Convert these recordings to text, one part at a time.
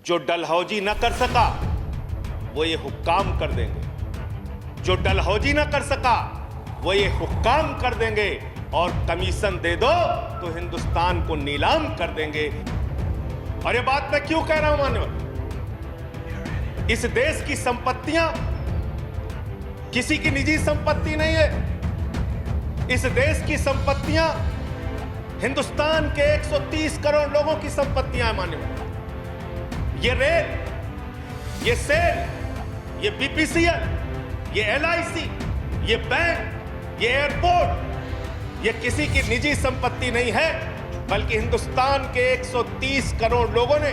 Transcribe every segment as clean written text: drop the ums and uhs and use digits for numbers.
जो डलहौजी न कर सका वो ये हुक्काम कर देंगे। जो डलहौजी न कर सका वो ये हुक्काम कर देंगे, और कमीशन दे दो तो हिंदुस्तान को नीलाम कर देंगे। और ये बात मैं क्यों कह रहा हूं मान्यवर, इस देश की संपत्तियां किसी की निजी संपत्ति नहीं है। इस देश की संपत्तियां हिंदुस्तान के 130 करोड़ लोगों की संपत्तियां हैं मान्यवर। ये रेल, ये सेल, ये बीपीसीएल, ये एलआईसी, ये बैंक, ये एयरपोर्ट, ये किसी की निजी संपत्ति नहीं है, बल्कि हिंदुस्तान के 130 करोड़ लोगों ने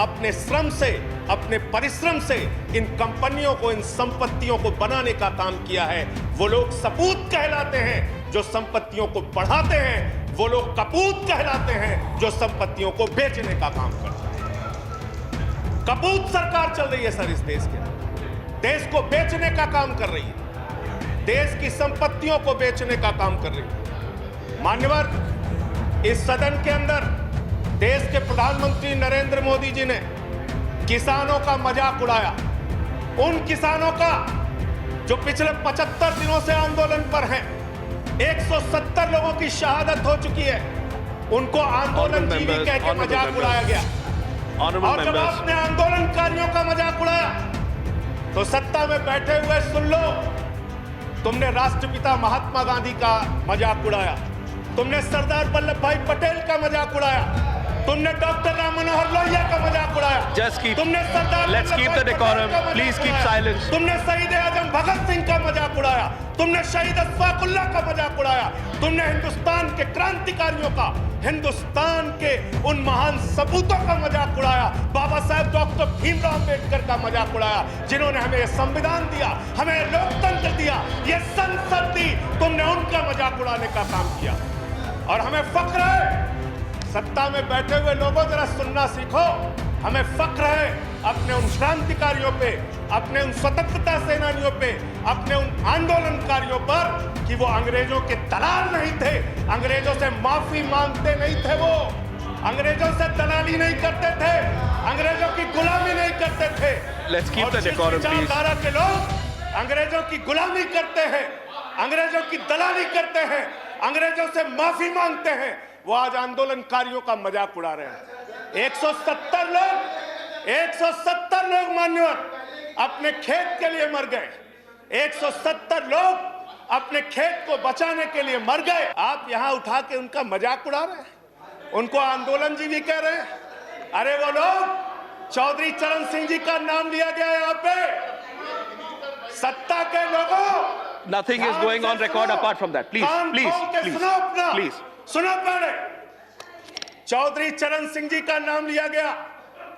अपने श्रम से, अपने परिश्रम से इन कंपनियों को, इन संपत्तियों को बनाने का काम किया है। वो लोग सपूत कहलाते हैं जो संपत्तियों को बढ़ाते हैं, वो लोग कपूत कहलाते हैं जो संपत्तियों को बेचने का काम करते हैं। कपूत सरकार चल रही है सर इस देश के, देश को बेचने का काम कर रही है, देश की संपत्तियों को बेचने का काम कर रही है। मान्यवर, इस सदन के अंदर देश के प्रधानमंत्री नरेंद्र मोदी जी ने किसानों का मजाक उड़ाया। उन किसानों का जो पिछले 75 दिनों से आंदोलन पर हैं, 170 लोगों की शहादत हो चुकी है, उनको आंदोलन जीवी कह के मजाक उड़ाया गया। और जब आपने आंदोलनकारियों का मजाक उड़ाया तो सत्ता में बैठे हुए सुन लो, तुमने राष्ट्रपिता महात्मा गांधी का मजाक उड़ाया, तुमने सरदार वल्लभ भाई पटेल का मजाक उड़ाया, तुमने डॉक्टर राम मनोहर लोहिया का मजाक उड़ाया, तुमने सरदार Let's keep the decorum. Please keep silence. तुमने शहीद आजम भगत सिंह का मजाक उड़ाया, तुमने शहीद अशफाकुल्लाह का मजाक उड़ाया, तुमने हिंदुस्तान के क्रांतिकारियों का, हिंदुस्तान के उन महान सपूतों का मजाक उड़ाया, बाबा साहब डॉक्टर भीमराव अम्बेडकर का मजाक उड़ाया, जिन्होंने हमें ये संविधान दिया, हमें लोकतंत्र दिया, ये संसद दी। तुमने उनका मजाक उड़ाने का काम किया। और हमें फख्र है, सत्ता में बैठे हुए लोगों जरा सुनना सीखो, हमें फख्र है अपने उन क्रांतिकारियों पे, अपने उन स्वतंत्रता सेनानियों पे, अपने उन आंदोलनकारियों पर कि वो अंग्रेजों के दलाल नहीं थे, अंग्रेजों से माफी मांगते नहीं थे, वो अंग्रेजों से दलाली नहीं करते थे, अंग्रेजों की गुलामी नहीं करते थे। Let's keep the decorum, please. विचारधारा के लोग अंग्रेजों की गुलामी करते हैं, अंग्रेजों की दलाली करते हैं, अंग्रेजों से माफी मांगते हैं, वो आज आंदोलनकारियों का मजाक उड़ा रहे हैं। 170 लोग मान्यवर अपने खेत के लिए मर गए, 170 लोग अपने खेत को बचाने के लिए मर गए। आप यहां उठा के उनका मजाक उड़ा रहे हैं, उनको आंदोलन जीवी कह रहे हैं। अरे वो लोग, चौधरी चरण सिंह जी का नाम लिया गया यहाँ पे, सत्ता के लोगों, Nothing is going on record apart from that. Please. सुनो पहले, चौधरी चरण सिंह जी का नाम लिया गया।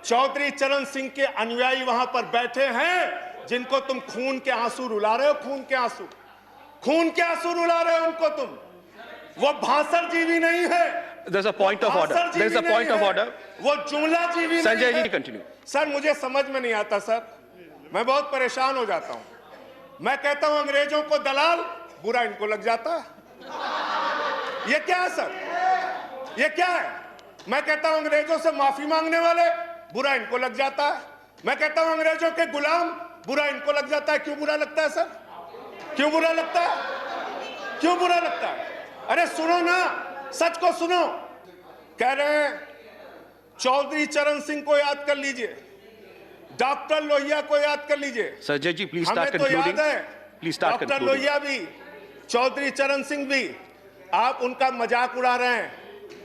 चौधरी चरण सिंह के अनुयायी वहां पर बैठे हैं, जिनको तुम खून के आंसू रुला रहे हो, खून के आंसू रुला रहे हो उनको तुम। वो भाषण जीवी नहीं है। There's a point of order. वो जुमला जीवी नहीं है। संजय जी, कंटिन्यू। सर, मुझे समझ में नहीं आता सर, मैं बहुत परेशान हो जाता हूं। मैं कहता हूं अंग्रेजों को दलाल, बुरा इनको लग जाता है। ये क्या है सर, ये क्या है? मैं कहता हूं अंग्रेजों से माफी मांगने वाले, बुरा इनको लग जाता है। मैं कहता हूं अंग्रेजों के गुलाम, बुरा इनको लग जाता है। क्यों बुरा लगता है सर? क्यों बुरा लगता है? क्यों बुरा लगता है? अरे सुनो ना, सच को सुनो। कह रहे हैं चौधरी चरण सिंह को याद कर लीजिए, डॉक्टर लोहिया को याद कर लीजिए। संजय जी, प्लीज स्टार्ट हमें तो याद है, कंक्लूडिंग। डॉक्टर लोहिया भी, चौधरी चरण सिंह भी, आप उनका मजाक उड़ा रहे हैं।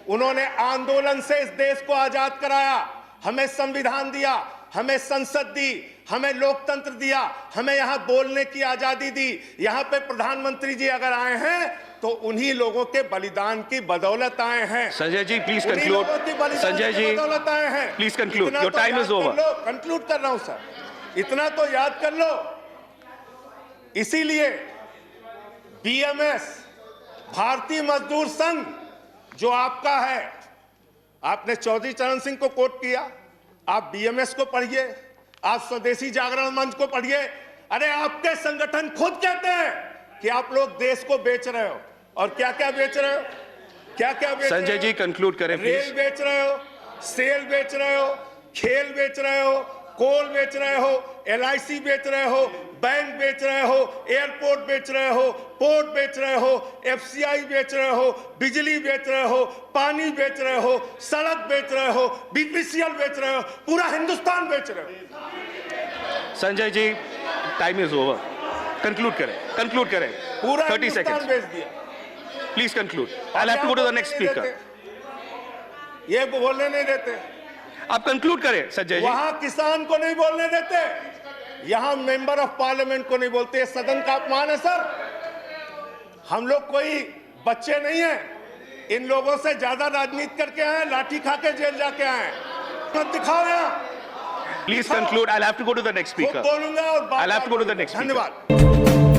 उन्होंने आंदोलन से इस देश को आजाद कराया, हमें संविधान दिया, हमें संसद दी, हमें लोकतंत्र दिया, हमें यहां बोलने की आजादी दी। यहां पे प्रधानमंत्री जी अगर आए हैं तो उन्हीं लोगों के बलिदान की बदौलत आए हैं। Sanjay ji, please conclude. संजय जी, बदौलत आए हैं। Please conclude, your time is over. Conclude कर रहा हूं सर, इतना तो याद कर लो। इसीलिए बीएमएस, भारतीय मजदूर संघ जो आपका है, आपने चौधरी चरण सिंह को कोट किया, आप बीएमएस को पढ़िए, आप स्वदेशी जागरण मंच को पढ़िए। अरे आपके संगठन खुद कहते हैं कि आप लोग देश को बेच रहे हो। और क्या क्या बेच रहे हो? क्या क्या बेच रहे हो? संजय जी, कंक्लूड करें प्लीज। रेल बेच रहे हो, सेल बेच रहे हो, खेल बेच रहे हो, कोल बेच रहे हो, LIC बेच रहे हो, बैंक बेच रहे हो, एयरपोर्ट बेच रहे हो, पोर्ट बेच रहे हो, FCI बेच रहे हो, बिजली बेच रहे हो, पानी बेच रहे हो, सड़क बेच रहे हो, BPCL बेच रहे हो, पूरा हिंदुस्तान बेच रहे हो। Sanjay ji, time is over. Conclude करें। पूरा 30 हिंदुस्तान seconds. बेच दिया। Please conclude. I'll have to go to the next speaker. ये बोलने नहीं देते। आप कंक्लूड करें संजय जी। वहां किसान को नहीं बोलने देते, यहां मेंबर ऑफ पार्लियामेंट को नहीं बोलते। ये सदन का अपमान है सर। हम लोग कोई बच्चे नहीं हैं। इन लोगों से ज्यादा राजनीति करके आए, लाठी खा के जेल जाके आए। मत दिखाओ यहाँ। Please conclude. I'll have to go to the next speaker. बोलूंगा और I'll have to go to the next speaker. धन्यवाद।